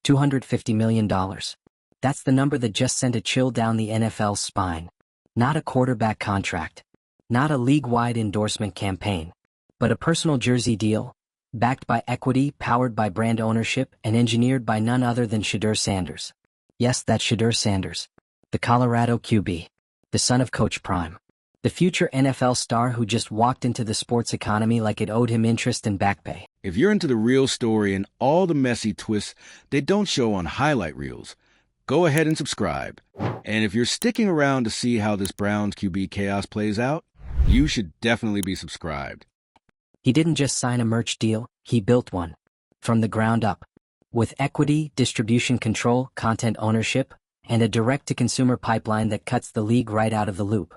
$250 million. That's the number that just sent a chill down the NFL's spine. Not a quarterback contract. Not a league-wide endorsement campaign. But a personal jersey deal, backed by equity, powered by brand ownership, and engineered by none other than Shedeur Sanders. Yes, that's Shedeur Sanders. The Colorado QB. The son of Coach Prime. The future NFL star who just walked into the sports economy like it owed him interest and back pay. If you're into the real story and all the messy twists they don't show on highlight reels, go ahead and subscribe. And if you're sticking around to see how this Browns QB chaos plays out, you should definitely be subscribed. He didn't just sign a merch deal, he built one. From the ground up. With equity, distribution control, content ownership, and a direct-to-consumer pipeline that cuts the league right out of the loop.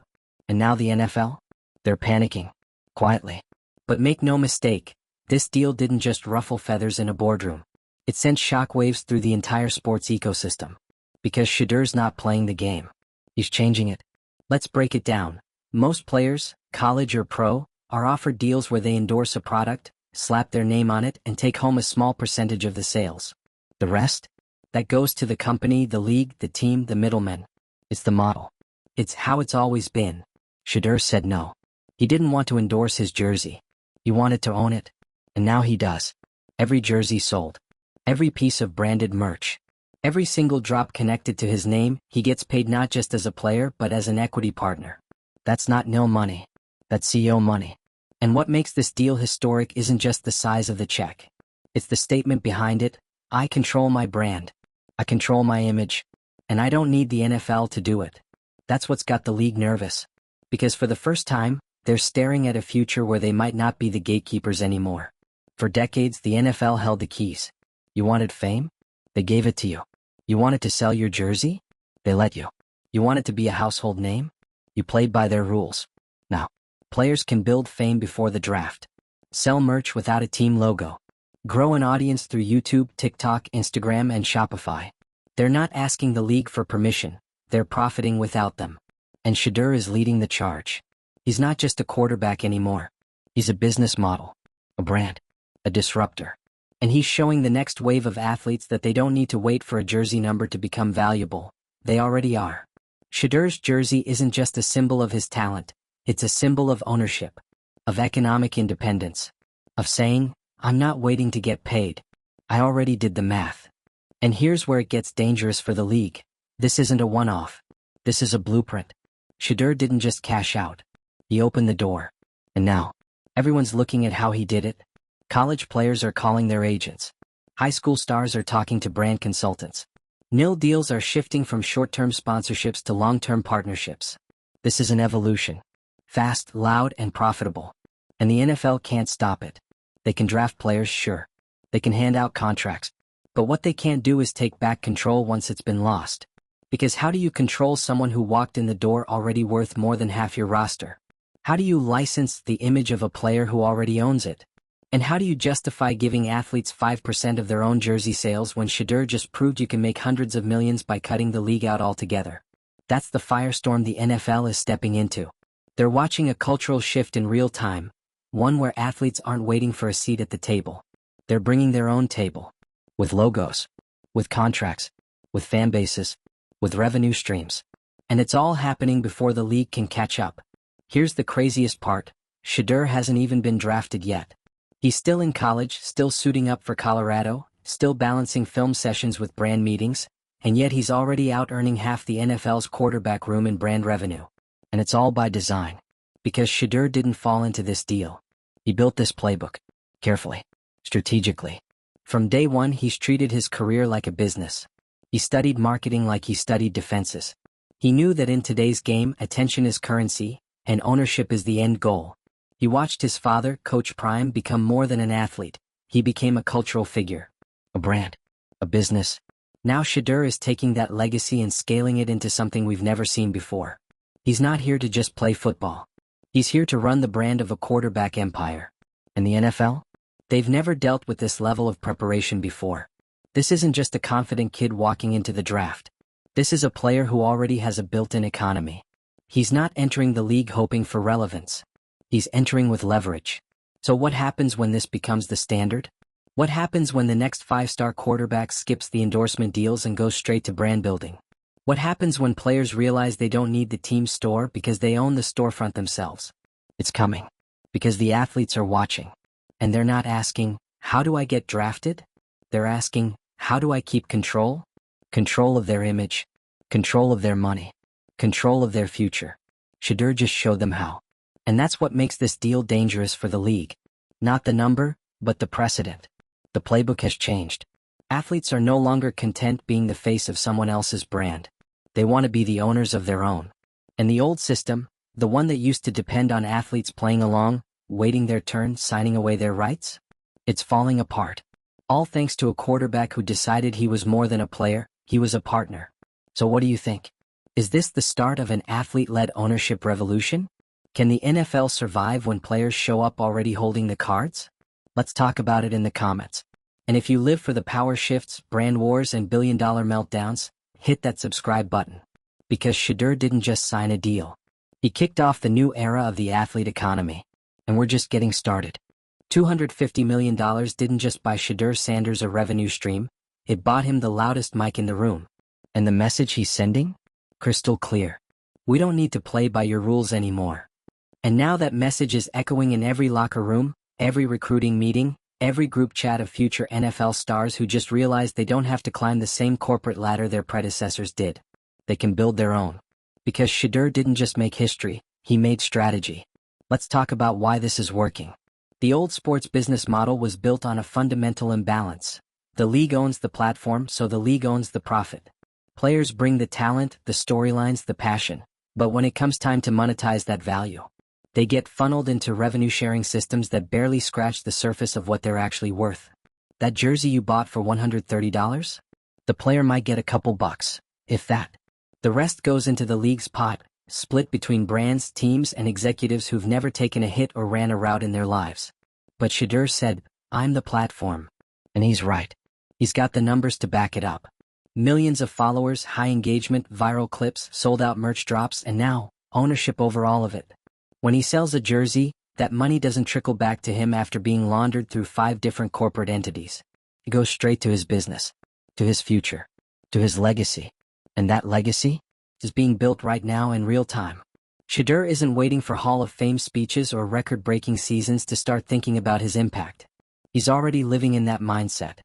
And now the NFL? They're panicking. Quietly. But make no mistake, this deal didn't just ruffle feathers in a boardroom. It sent shockwaves through the entire sports ecosystem. Because Shedeur's not playing the game. He's changing it. Let's break it down. Most players, college or pro, are offered deals where they endorse a product, slap their name on it, and take home a small percentage of the sales. The rest? That goes to the company, the league, the team, the middlemen. It's the model. It's how it's always been. Shedeur said no. He didn't want to endorse his jersey. He wanted to own it. And now he does. Every jersey sold. Every piece of branded merch. Every single drop connected to his name, he gets paid not just as a player but as an equity partner. That's not nil money. That's CEO money. And what makes this deal historic isn't just the size of the check. It's the statement behind it. I control my brand. I control my image. And I don't need the NFL to do it. That's what's got the league nervous. Because for the first time, they're staring at a future where they might not be the gatekeepers anymore. For decades, the NFL held the keys. You wanted fame? They gave it to you. You wanted to sell your jersey? They let you. You wanted to be a household name? You played by their rules. Now, players can build fame before the draft. Sell merch without a team logo. Grow an audience through YouTube, TikTok, Instagram, and Shopify. They're not asking the league for permission. They're profiting without them. And Shedeur is leading the charge. He's not just a quarterback anymore. He's a business model, a brand, a disruptor. And he's showing the next wave of athletes that they don't need to wait for a jersey number to become valuable. They already are. Shedeur's jersey isn't just a symbol of his talent. It's a symbol of ownership, of economic independence, of saying, I'm not waiting to get paid. I already did the math. And here's where it gets dangerous for the league. This isn't a one-off. This is a blueprint. Shedeur didn't just cash out. He opened the door. And now, everyone's looking at how he did it. College players are calling their agents. High school stars are talking to brand consultants. Nil deals are shifting from short-term sponsorships to long-term partnerships. This is an evolution. Fast, loud, and profitable. And the NFL can't stop it. They can draft players, sure. They can hand out contracts. But what they can't do is take back control once it's been lost. Because how do you control someone who walked in the door already worth more than half your roster? How do you license the image of a player who already owns it? And how do you justify giving athletes 5% of their own jersey sales when Shedeur just proved you can make hundreds of millions by cutting the league out altogether? That's the firestorm the NFL is stepping into. They're watching a cultural shift in real time, one where athletes aren't waiting for a seat at the table. They're bringing their own table. With logos. With contracts. With fan bases. With revenue streams. And it's all happening before the league can catch up. Here's the craziest part. Shedeur hasn't even been drafted yet. He's still in college, still suiting up for Colorado, still balancing film sessions with brand meetings, and yet he's already out earning half the NFL's quarterback room in brand revenue. And it's all by design. Because Shedeur didn't fall into this deal. He built this playbook. Carefully. Strategically. From day one, he's treated his career like a business. He studied marketing like he studied defenses. He knew that in today's game, attention is currency, and ownership is the end goal. He watched his father, Coach Prime, become more than an athlete. He became a cultural figure. A brand. A business. Now Shedeur is taking that legacy and scaling it into something we've never seen before. He's not here to just play football. He's here to run the brand of a quarterback empire. And the NFL? They've never dealt with this level of preparation before. This isn't just a confident kid walking into the draft. This is a player who already has a built-in economy. He's not entering the league hoping for relevance. He's entering with leverage. So what happens when this becomes the standard? What happens when the next five-star quarterback skips the endorsement deals and goes straight to brand building? What happens when players realize they don't need the team's store because they own the storefront themselves? It's coming. Because the athletes are watching. And they're not asking, how do I get drafted? They're asking, how do I keep control? Control of their image. Control of their money. Control of their future. Shedeur just showed them how. And that's what makes this deal dangerous for the league. Not the number, but the precedent. The playbook has changed. Athletes are no longer content being the face of someone else's brand. They want to be the owners of their own. And the old system, the one that used to depend on athletes playing along, waiting their turn, signing away their rights, it's falling apart. All thanks to a quarterback who decided he was more than a player, he was a partner. So what do you think? Is this the start of an athlete-led ownership revolution? Can the NFL survive when players show up already holding the cards? Let's talk about it in the comments. And if you live for the power shifts, brand wars, and billion-dollar meltdowns, hit that subscribe button. Because Shedeur didn't just sign a deal. He kicked off the new era of the athlete economy. And we're just getting started. $250 million didn't just buy Shedeur Sanders a revenue stream, it bought him the loudest mic in the room. And the message he's sending? Crystal clear. We don't need to play by your rules anymore. And now that message is echoing in every locker room, every recruiting meeting, every group chat of future NFL stars who just realized they don't have to climb the same corporate ladder their predecessors did. They can build their own. Because Shedeur didn't just make history, he made strategy. Let's talk about why this is working. The old sports business model was built on a fundamental imbalance. The league owns the platform, so the league owns the profit. Players bring the talent, the storylines, the passion. But when it comes time to monetize that value, they get funneled into revenue-sharing systems that barely scratch the surface of what they're actually worth. That jersey you bought for $130? The player might get a couple bucks, if that. The rest goes into the league's pot, split between brands, teams, and executives who've never taken a hit or ran a route in their lives. But Shedeur said, I'm the platform. And he's right. He's got the numbers to back it up. Millions of followers, high engagement, viral clips, sold-out merch drops, and now, ownership over all of it. When he sells a jersey, that money doesn't trickle back to him after being laundered through 5 different corporate entities. It goes straight to his business, to his future, to his legacy. And that legacy is being built right now in real time. Shedeur isn't waiting for Hall of Fame speeches or record-breaking seasons to start thinking about his impact. He's already living in that mindset.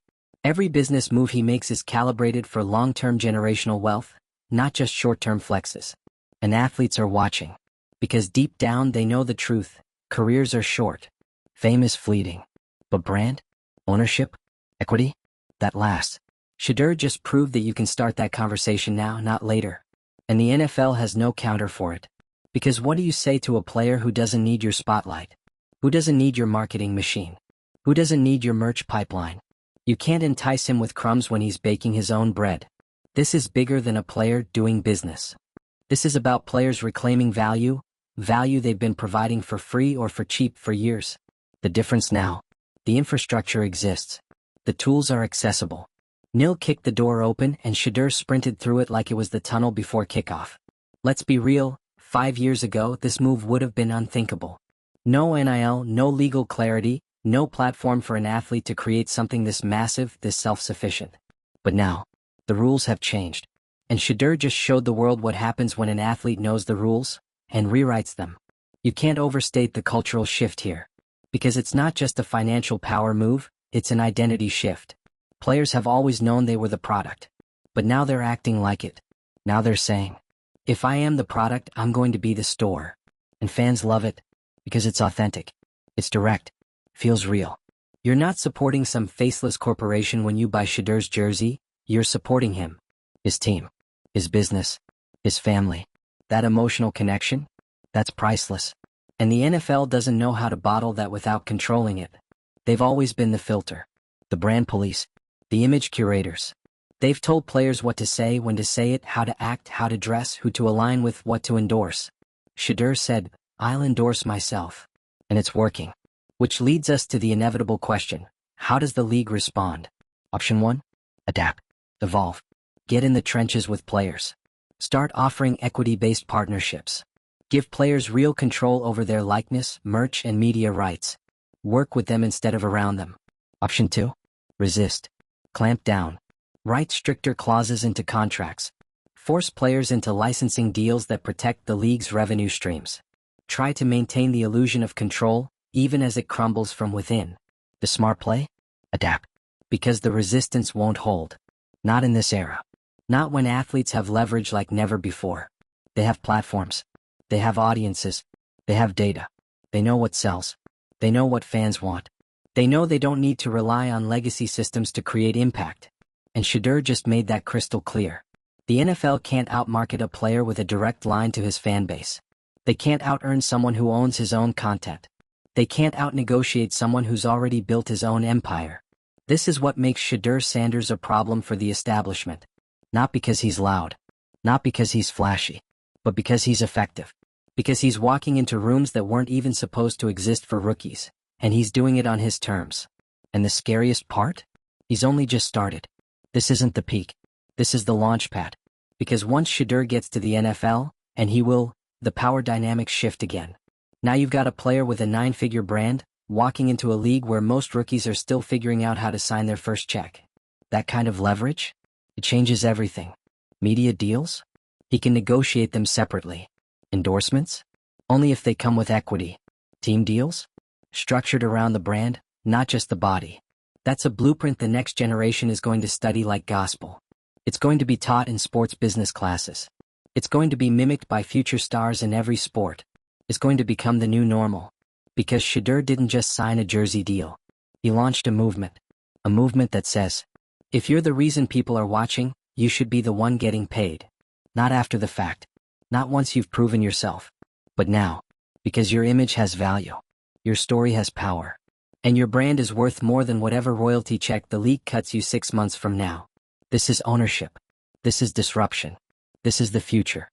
Every business move he makes is calibrated for long-term generational wealth, not just short-term flexes. And athletes are watching. Because deep down they know the truth. Careers are short. Fame is fleeting. But brand? Ownership? Equity? That lasts. Shedeur just proved that you can start that conversation now, not later. And the NFL has no counter for it. Because what do you say to a player who doesn't need your spotlight? Who doesn't need your marketing machine? Who doesn't need your merch pipeline? You can't entice him with crumbs when he's baking his own bread. This is bigger than a player doing business. This is about players reclaiming value they've been providing for free or for cheap for years. The difference now? The infrastructure exists. The tools are accessible. Nil kicked the door open and Shedeur sprinted through it like it was the tunnel before kickoff. Let's be real, 5 years ago this move would have been unthinkable. No NIL, no legal clarity, no platform for an athlete to create something this massive, this self-sufficient. But now, the rules have changed. And Shedeur just showed the world what happens when an athlete knows the rules and rewrites them. You can't overstate the cultural shift here. Because it's not just a financial power move, it's an identity shift. Players have always known they were the product. But now they're acting like it. Now they're saying, if I am the product, I'm going to be the store. And fans love it. Because it's authentic. It's direct. Feels real. You're not supporting some faceless corporation when you buy Shedeur's jersey, you're supporting him. His team. His business. His family. That emotional connection? That's priceless. And the NFL doesn't know how to bottle that without controlling it. They've always been the filter. The brand police. The image curators. They've told players what to say, when to say it, how to act, how to dress, who to align with, what to endorse. Shedeur said, I'll endorse myself. And it's working. Which leads us to the inevitable question. How does the league respond? Option 1. Adapt. Evolve. Get in the trenches with players. Start offering equity-based partnerships. Give players real control over their likeness, merch, and media rights. Work with them instead of around them. Option 2. Resist. Clamp down. Write stricter clauses into contracts. Force players into licensing deals that protect the league's revenue streams. Try to maintain the illusion of control, even as it crumbles from within. The smart play? Adapt. Because the resistance won't hold. Not in this era. Not when athletes have leverage like never before. They have platforms. They have audiences. They have data. They know what sells. They know what fans want. They know they don't need to rely on legacy systems to create impact. And Shedeur just made that crystal clear. The NFL can't outmarket a player with a direct line to his fan base. They can't out-earn someone who owns his own content. They can't out-negotiate someone who's already built his own empire. This is what makes Shedeur Sanders a problem for the establishment. Not because he's loud. Not because he's flashy. But because he's effective. Because he's walking into rooms that weren't even supposed to exist for rookies. And he's doing it on his terms. And the scariest part? He's only just started. This isn't the peak. This is the launch pad. Because once Shedeur gets to the NFL, and he will, the power dynamics shift again. Now you've got a player with a 9-figure brand, walking into a league where most rookies are still figuring out how to sign their first check. That kind of leverage? It changes everything. Media deals? He can negotiate them separately. Endorsements? Only if they come with equity. Team deals? Structured around the brand, not just the body. That's a blueprint the next generation is going to study like gospel. It's going to be taught in sports business classes. It's going to be mimicked by future stars in every sport. It's going to become the new normal. Because Shedeur didn't just sign a jersey deal. He launched a movement. A movement that says, if you're the reason people are watching, you should be the one getting paid. Not after the fact. Not once you've proven yourself. But now. Because your image has value. Your story has power. And your brand is worth more than whatever royalty check the league cuts you 6 months from now. This is ownership. This is disruption. This is the future.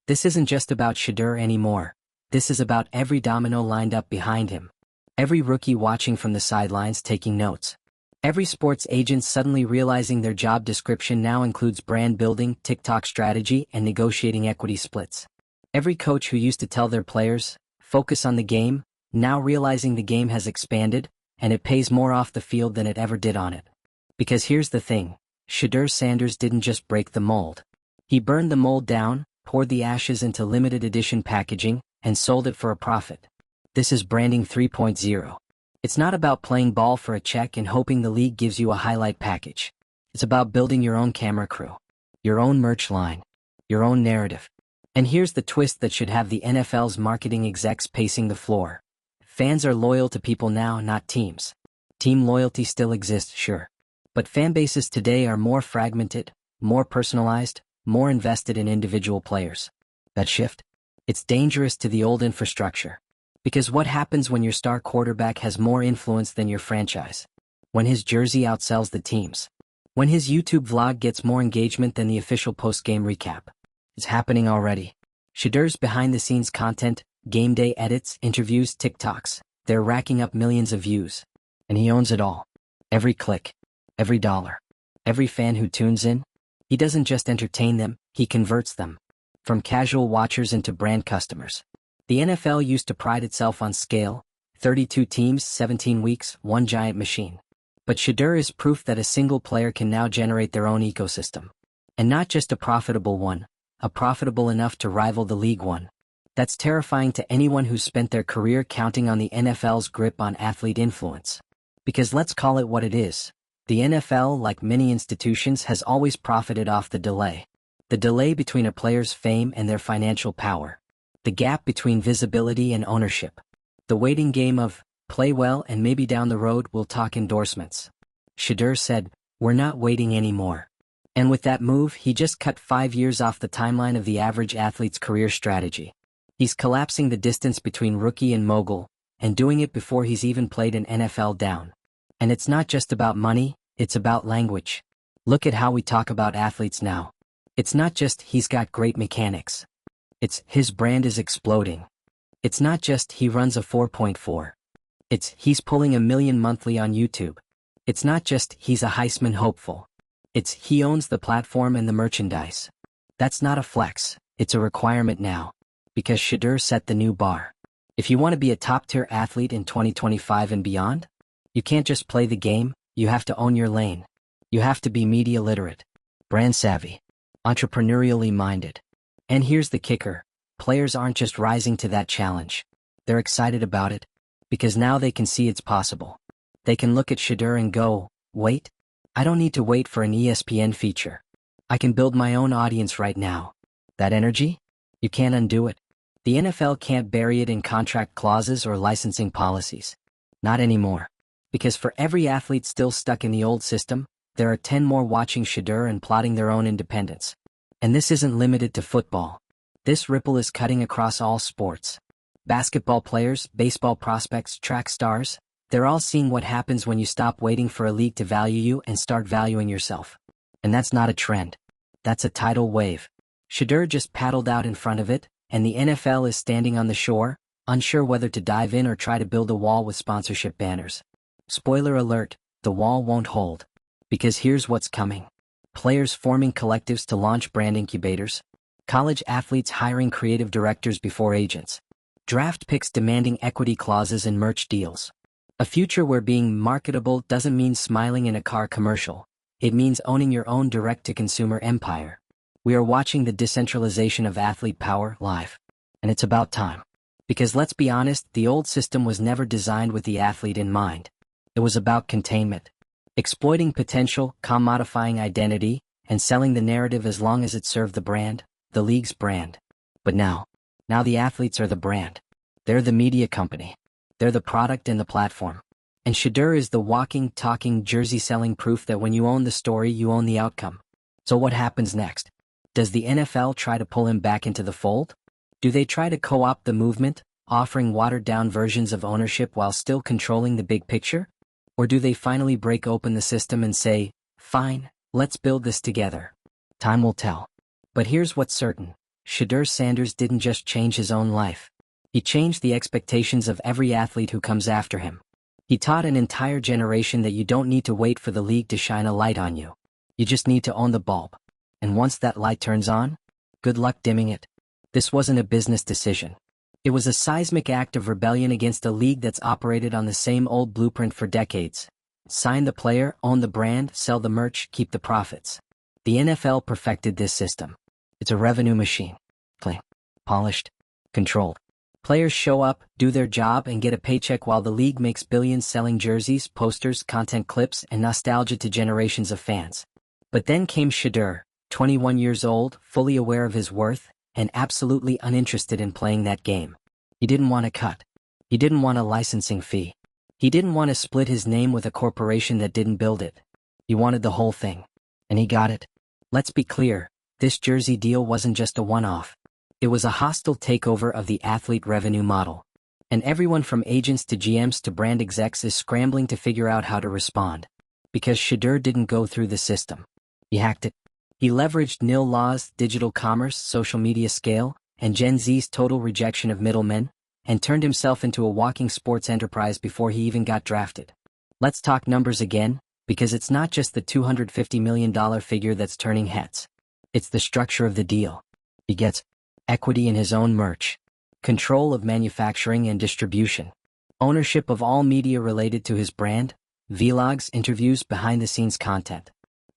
This isn't just about Shedeur anymore. This is about every domino lined up behind him. Every rookie watching from the sidelines taking notes. Every sports agent suddenly realizing their job description now includes brand building, TikTok strategy, and negotiating equity splits. Every coach who used to tell their players, focus on the game, now realizing the game has expanded, and it pays more off the field than it ever did on it. Because here's the thing, Shedeur Sanders didn't just break the mold. He burned the mold down, poured the ashes into limited edition packaging, and sold it for a profit. This is branding 3.0. It's not about playing ball for a check and hoping the league gives you a highlight package. It's about building your own camera crew, your own merch line, your own narrative. And here's the twist that should have the NFL's marketing execs pacing the floor. Fans are loyal to people now, not teams. Team loyalty still exists, sure. But fan bases today are more fragmented, more personalized, more invested in individual players. That shift? It's dangerous to the old infrastructure. Because what happens when your star quarterback has more influence than your franchise? When his jersey outsells the team's? When his YouTube vlog gets more engagement than the official post-game recap? It's happening already. Shedeur's behind-the-scenes content, game day edits, interviews, TikToks, they're racking up millions of views. And he owns it all. Every click. Every dollar. Every fan who tunes in. He doesn't just entertain them, he converts them. From casual watchers into brand customers. The NFL used to pride itself on scale, 32 teams, 17 weeks, one giant machine. But Shedeur is proof that a single player can now generate their own ecosystem. And not just a profitable one, a profitable enough to rival the league one. That's terrifying to anyone who's spent their career counting on the NFL's grip on athlete influence. Because let's call it what it is. The NFL, like many institutions, has always profited off the delay. The delay between a player's fame and their financial power. The gap between visibility and ownership. The waiting game of, play well and maybe down the road we'll talk endorsements. Shedeur said, we're not waiting anymore. And with that move, he just cut 5 years off the timeline of the average athlete's career strategy. He's collapsing the distance between rookie and mogul, and doing it before he's even played an NFL down. And it's not just about money, it's about language. Look at how we talk about athletes now. It's not just he's got great mechanics. It's his brand is exploding. It's not just he runs a 4.4. It's he's pulling 1 million monthly on YouTube. It's not just he's a Heisman hopeful. It's he owns the platform and the merchandise. That's not a flex, it's a requirement now. Because Shedeur set the new bar. If you want to be a top-tier athlete in 2025 and beyond, you can't just play the game, You have to own your lane. You have to be media literate, brand savvy, entrepreneurially minded. And here's the kicker. Players aren't just rising to that challenge. They're excited about it, because now they can see it's possible. They can look at Shedeur and go, wait, I don't need to wait for an ESPN feature. I can build my own audience right now. That energy? You can't undo it. The NFL can't bury it in contract clauses or licensing policies. Not anymore. Because for every athlete still stuck in the old system, there are 10 more watching Shedeur and plotting their own independence. And this isn't limited to football. This ripple is cutting across all sports. Basketball players, baseball prospects, track stars, they're all seeing what happens when you stop waiting for a league to value you and start valuing yourself. And that's not a trend. That's a tidal wave. Shedeur just paddled out in front of it, and the NFL is standing on the shore, unsure whether to dive in or try to build a wall with sponsorship banners. Spoiler alert, the wall won't hold. Because here's what's coming. Players forming collectives to launch brand incubators. College athletes hiring creative directors before agents. Draft picks demanding equity clauses in merch deals. A future where being marketable doesn't mean smiling in a car commercial. It means owning your own direct-to-consumer empire. We are watching the decentralization of athlete power live. And it's about time. Because let's be honest, the old system was never designed with the athlete in mind. It was about containment. Exploiting potential, commodifying identity, and selling the narrative as long as it served the brand, the league's brand. But now the athletes are the brand. They're the media company. They're the product and the platform. And Shedeur is the walking, talking, jersey-selling proof that when you own the story, you own the outcome. So what happens next? Does the NFL try to pull him back into the fold? Do they try to co-opt the movement, offering watered-down versions of ownership while still controlling the big picture? Or do they finally break open the system and say, fine, let's build this together? Time will tell. But here's what's certain. Shedeur Sanders didn't just change his own life. He changed the expectations of every athlete who comes after him. He taught an entire generation that you don't need to wait for the league to shine a light on you. You just need to own the bulb. And once that light turns on, good luck dimming it. This wasn't a business decision. It was a seismic act of rebellion against a league that's operated on the same old blueprint for decades. Sign the player, own the brand, sell the merch, keep the profits. The NFL perfected this system. It's a revenue machine. Clean, polished, controlled. Players show up, do their job, and get a paycheck while the league makes billions selling jerseys, posters, content clips, and nostalgia to generations of fans. But then came Shedeur, 21 years old, fully aware of his worth, and absolutely uninterested in playing that game. He didn't want a cut. He didn't want a licensing fee. He didn't want to split his name with a corporation that didn't build it. He wanted the whole thing. And he got it. Let's be clear, this jersey deal wasn't just a one-off. It was a hostile takeover of the athlete revenue model. And everyone from agents to GMs to brand execs is scrambling to figure out how to respond. Because Shedeur didn't go through the system. He hacked it. He leveraged nil laws, digital commerce, social media scale, and Gen Z's total rejection of middlemen, and turned himself into a walking sports enterprise before he even got drafted. Let's talk numbers again, because it's not just the $250 million figure that's turning heads. It's the structure of the deal. He gets equity in his own merch, control of manufacturing and distribution, ownership of all media related to his brand, vlogs, interviews, behind-the-scenes content,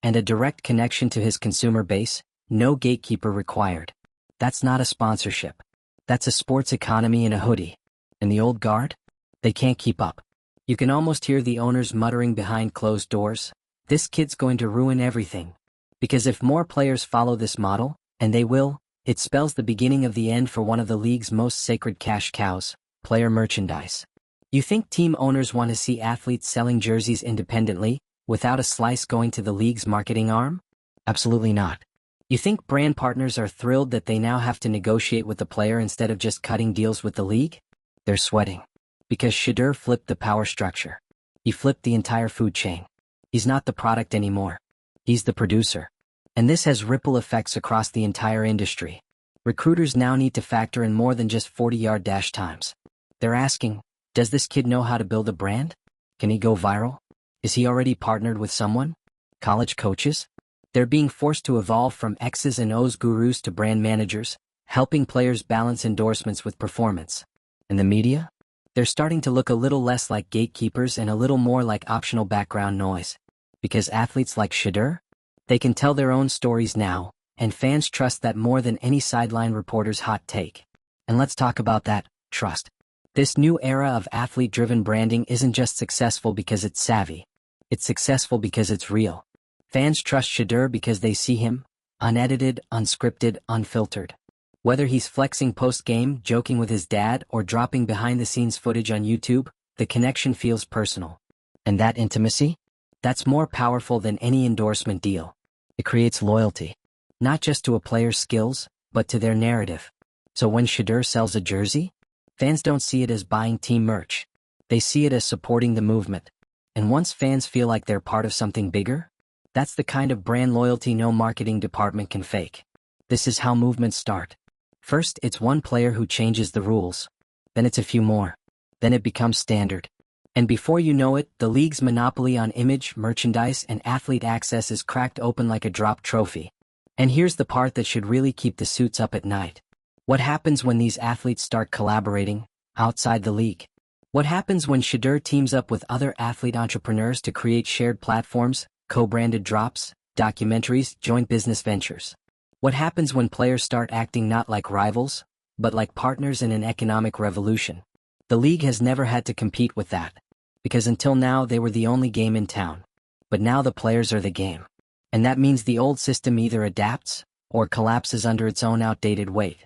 and a direct connection to his consumer base, no gatekeeper required. That's not a sponsorship. That's a sports economy in a hoodie. And the old guard? They can't keep up. You can almost hear the owners muttering behind closed doors, "This kid's going to ruin everything." Because if more players follow this model, and they will, it spells the beginning of the end for one of the league's most sacred cash cows, player merchandise. You think team owners want to see athletes selling jerseys independently, without a slice going to the league's marketing arm? Absolutely not. You think brand partners are thrilled that they now have to negotiate with the player instead of just cutting deals with the league? They're sweating. Because Shedeur flipped the power structure. He flipped the entire food chain. He's not the product anymore. He's the producer. And this has ripple effects across the entire industry. Recruiters now need to factor in more than just 40-yard dash times. They're asking, does this kid know how to build a brand? Can he go viral? Is he already partnered with someone? College coaches? They're being forced to evolve from X's and O's gurus to brand managers, helping players balance endorsements with performance. And the media? They're starting to look a little less like gatekeepers and a little more like optional background noise. Because athletes like Shedeur, they can tell their own stories now, and fans trust that more than any sideline reporter's hot take. And let's talk about that, trust. This new era of athlete-driven branding isn't just successful because it's savvy. It's successful because it's real. Fans trust Shedeur because they see him, unedited, unscripted, unfiltered. Whether he's flexing post-game, joking with his dad, or dropping behind-the-scenes footage on YouTube, the connection feels personal. And that intimacy? That's more powerful than any endorsement deal. It creates loyalty. Not just to a player's skills, but to their narrative. So when Shedeur sells a jersey, fans don't see it as buying team merch. They see it as supporting the movement. And once fans feel like they're part of something bigger, that's the kind of brand loyalty no marketing department can fake. This is how movements start. First, it's one player who changes the rules. Then it's a few more. Then it becomes standard. And before you know it, the league's monopoly on image, merchandise, and athlete access is cracked open like a dropped trophy. And here's the part that should really keep the suits up at night. What happens when these athletes start collaborating outside the league? What happens when Shedeur teams up with other athlete entrepreneurs to create shared platforms, co-branded drops, documentaries, joint business ventures? What happens when players start acting not like rivals, but like partners in an economic revolution? The league has never had to compete with that, because until now they were the only game in town. But now the players are the game. And that means the old system either adapts or collapses under its own outdated weight.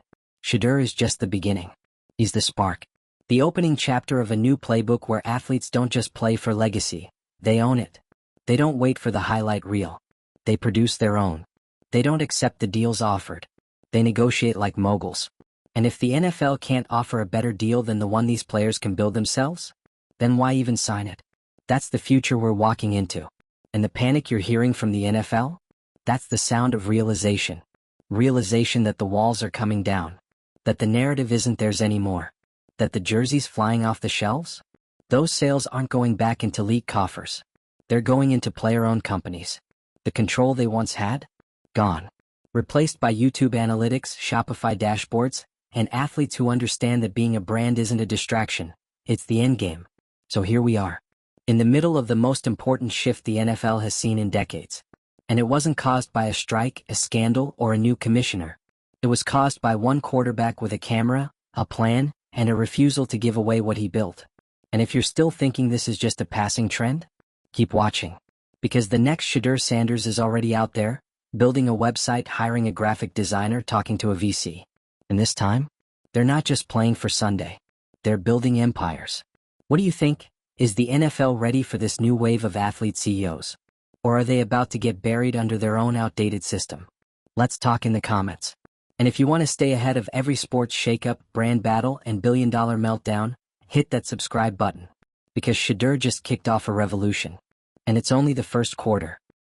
Shedeur is just the beginning. He's the spark. The opening chapter of a new playbook where athletes don't just play for legacy, they own it. They don't wait for the highlight reel. They produce their own. They don't accept the deals offered. They negotiate like moguls. And if the NFL can't offer a better deal than the one these players can build themselves, then why even sign it? That's the future we're walking into. And the panic you're hearing from the NFL? That's the sound of realization. Realization that the walls are coming down. That the narrative isn't theirs anymore. That the jerseys flying off the shelves? Those sales aren't going back into league coffers. They're going into player-owned companies. The control they once had? Gone. Replaced by YouTube analytics, Shopify dashboards, and athletes who understand that being a brand isn't a distraction, it's the endgame. So here we are. In the middle of the most important shift the NFL has seen in decades. And it wasn't caused by a strike, a scandal, or a new commissioner. It was caused by one quarterback with a camera, a plan, and a refusal to give away what he built. And if you're still thinking this is just a passing trend, keep watching. Because the next Shedeur Sanders is already out there, building a website, hiring a graphic designer, talking to a VC. And this time, they're not just playing for Sunday. They're building empires. What do you think? Is the NFL ready for this new wave of athlete CEOs? Or are they about to get buried under their own outdated system? Let's talk in the comments. And if you want to stay ahead of every sports shakeup, brand battle, and billion-dollar meltdown, hit that subscribe button. Because Shedeur just kicked off a revolution. And it's only the first quarter.